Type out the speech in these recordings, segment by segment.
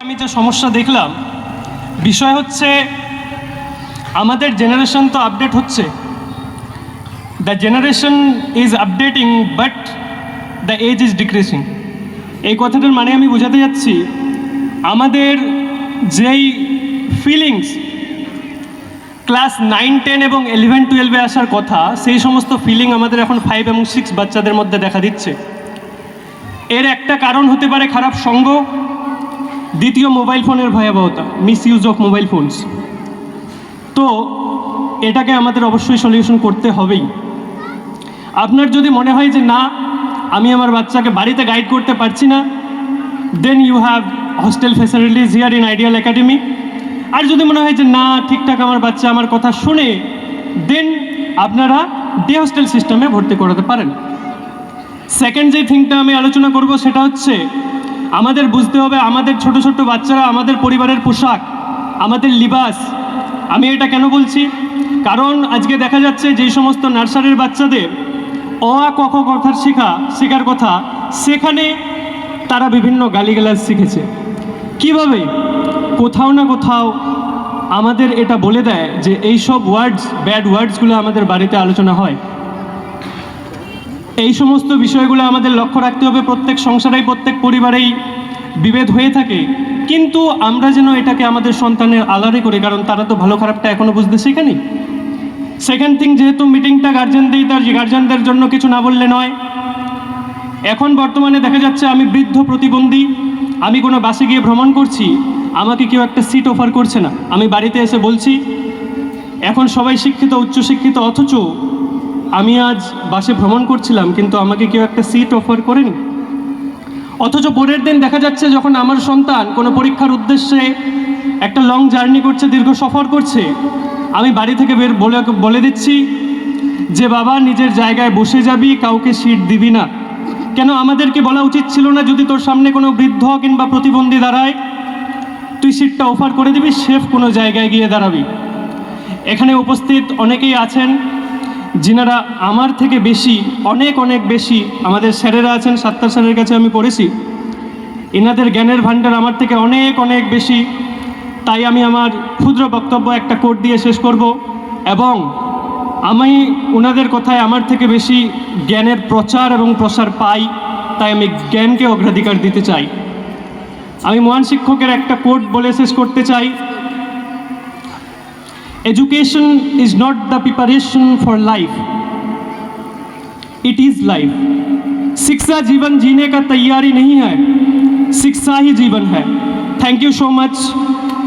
আমি যে সমস্যা দেখলাম বিষয় হচ্ছে আমাদের জেনারেশন তো আপডেট হচ্ছে, the generation is updating but the age is decreasing. এই কথাটার মানে আমি বোঝাতে যাচ্ছি আমাদের যেই ফিলিংস ক্লাস 9, 10 এবং 11, 12-এ আসার কথা, সেই সমস্ত ফিলিং আমাদের এখন 5 এবং 6 বাচ্চাদের মধ্যে দেখা দিচ্ছে। এর একটা কারণ হতে পারে খারাপ সঙ্গ, দ্বিতীয় মোবাইল ফোনের ভয়াবহতা, মিসইউজ অফ মোবাইল ফোনস। তো এটাকে আমাদের অবশ্যই সলিউশন করতে হবেই। আপনার যদি মনে হয় যে না আমি আমার বাচ্চাকে বাড়িতে গাইড করতে পারছি না, then you have hostel facilities here in Ideal Academy. আর যদি মনে হয় যে না ঠিকঠাক আমার বাচ্চা আমার কথা শুনে, দেন আপনারা ডে হস্টেল সিস্টেমে ভর্তি করাতে পারেন। সেকেন্ড যে থিংটা আমি আলোচনা করব সেটা হচ্ছে আমাদের বুঝতে হবে আমাদের ছোট ছোট বাচ্চারা আমাদের পরিবারের পোশাক, আমাদের লিবাস। আমি এটা কেন বলছি? কারণ আজকে দেখা যাচ্ছে যেই সমস্ত নার্সারির বাচ্চাদের অ আ ক খ কথার শেখার কথা, সেখানে তারা বিভিন্ন গালিগালাজ শিখেছে। কিভাবে? কোথাও না কোথাও আমাদের এটা বলে দেয় যে এইসব ওয়ার্ডস, ব্যাড ওয়ার্ডসগুলো আমাদের বাড়িতে আলোচনা হয়। এই সমস্ত বিষয়গুলো আমাদের লক্ষ্য রাখতে হবে। প্রত্যেক সংসারেই প্রত্যেক পরিবারেই বিভেদ হয়ে থাকে, কিন্তু আমরা যেন এটাকে আমাদের সন্তানের আলাদা করি, কারণ তারা তো ভালো খারাপটা এখনও বুঝতে শেখেনি। সেকেন্ড থিং, যেহেতু মিটিংটা গার্জেনদের জন্য কিছু না বললে নয়। এখন বর্তমানে দেখা যাচ্ছে আমি বৃদ্ধ প্রতিবন্ধী, আমি কোনো বাসে গিয়ে ভ্রমণ করছি, আমাকে কেউ একটা সিট অফার করছে না। আমি বাড়িতে এসে বলছি এখন সবাই শিক্ষিত, উচ্চশিক্ষিত, অথচ আমি আজ বাসে ভ্রমণ করছিলাম কিন্তু আমাকে কেউ একটা সিট অফার করেনি। অথচ পরের দিন দেখা যাচ্ছে যখন আমার সন্তান কোনো পরীক্ষার উদ্দেশ্যে একটা লং জার্নি করছে, দীর্ঘ সফর করছে, আমি বাড়ি থেকে বলে দিচ্ছি যে বাবা নিজের জায়গায় বসে যাবি, কাউকে সিট দিবি না। কেন আমাদেরকে বলা উচিত ছিল না যদি তোর সামনে কোনো বৃদ্ধ কিংবা প্রতিবন্ধী দাঁড়ায় তুই সিটটা অফার করে দিবি, সেফ কোনো জায়গায় গিয়ে দাঁড়াবি? এখানে উপস্থিত অনেকেই আছেন যিনারা আমার থেকে বেশি, অনেক বেশি, আমাদের স্যারেরা আছেন, সাত্তার স্যারের কাছে আমি পড়েছি, এনাদের জ্ঞানের ভাণ্ডার আমার থেকে অনেক বেশি। তাই আমি আমার ক্ষুদ্র বক্তব্য একটা কোট দিয়ে শেষ করব, এবং আমি ওনাদের কথায় আমার থেকে বেশি জ্ঞানের প্রচার এবং প্রসার পাই, তাই আমি জ্ঞানকে অগ্রাধিকার দিতে চাই। আমি মহান শিক্ষকের একটা কোট বলে শেষ করতে চাই, education is not the preparation for life, it is life. शिक्षा जीवन जीने का तैयारी नहीं है, शिक्षा ही जीवन है। Thank you so much.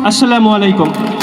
अस्सलामु अलैकुम।